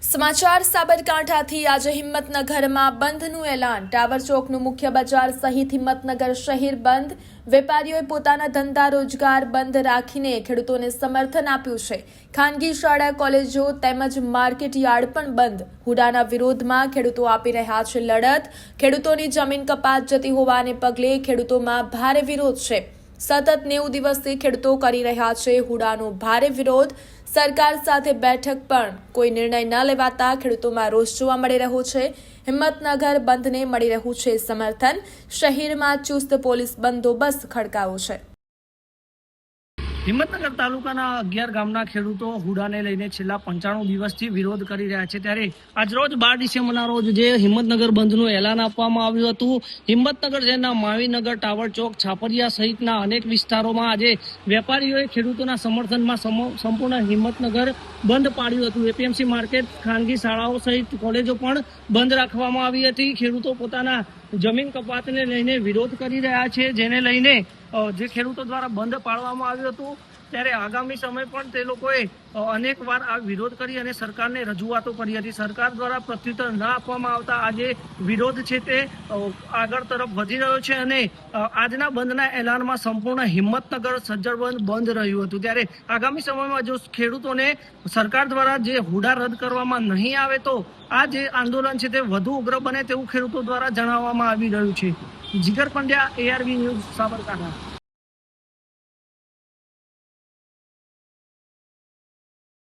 સમાચાર સાબરકાંઠાથી આજે હિંમતનગરમાં બંધનું એલાન। ટાવર ચોકનું મુખ્ય બજાર સહિત હિંમતનગર શહેર બંધ। વેપારીઓએ પોતાના ધંધા રોજગાર બંધ રાખીને ખેડૂતોને સમર્થન આપ્યું છે। ખાનગી શાળા કોલેજો તેમજ માર્કેટ યાર્ડ પણ બંધ। હુડાના વિરોધમાં ખેડૂતો આપી રહ્યા છે લડત। ખેડૂતોની જમીન કપાત જતી હોવાને પગલે ખેડૂતોમાં ભારે વિરોધ છે। સતત 90 દિવસથી ખેડૂતો કરી રહ્યા છે હુડાનો ભારે વિરોધ। સરકાર સાથે બેઠક પણ કોઈ નિર્ણય ન લેવાતા ખેડૂતોમાં રોષ જોવા મળી રહ્યો છે। હિંમતનગર બંધને મળી રહ્યું છે સમર્થન। શહેરમાં ચુસ્ત પોલીસ બંદોબસ્ત ખડકાયો છે। હિંમતનગર તાલુકાના 11 ગામના ખેડૂતો હુડાને લઈને છેલ્લા 95 દિવસથી વિરોધ કરી રહ્યા છે। ત્યારે આજરોજ 12 ડિસેમ્બરના રોજ જે હિંમતનગર બંધનું એલાન આપવામાં આવ્યું હતું। હિંમતનગર શહેરના માવીનગર, ટાવર ચોક, છાપરિયા સહિતના અનેક વિસ્તારોમાં આજે વેપારીઓએ ખેડૂતોના સમર્થનમાં સંપૂર્ણ હિંમતનગર બંધ પાડ્યું હતું। એપીએમસી માર્કેટ, ખાનગી શાળાઓ સહિત કોલેજો પણ બંધ રાખવામાં આવી હતી। ખેડૂતો પોતાના જમીન કપાતને લઈને વિરોધ કરી રહ્યા છે, જેને લઈને જે ખેડૂતો દ્વારા બંધ પાડવામાં આવ્યું હતું। ત્યારે આગામી સમય પણ તે લોકોએ અનેક વાર આ વિરોધ કરી અને સરકારને રજૂઆતો કરી હતી। સરકાર દ્વારા પ્રત્યુત્તર ન આપવામાં આવતા આજે વિરોધ છે તે આગળ તરફ વધી રહ્યો છે અને આજના બંધના એલાનમાં સંપૂર્ણ હિંમતનગર સજ્જડ બંધ રહ્યું હતું। ત્યારે આગામી સમયમાં જો ખેડૂતોને સરકાર દ્વારા જે હુડા રદ કરવામાં નહીં આવે તો આ જે આંદોલન છે તે વધુ ઉગ્ર બને તેવું ખેડૂતો દ્વારા જણાવવામાં આવી રહ્યું છે। જીગર પંડ્યા, ARV ન્યૂઝ, સાબરકાંઠા।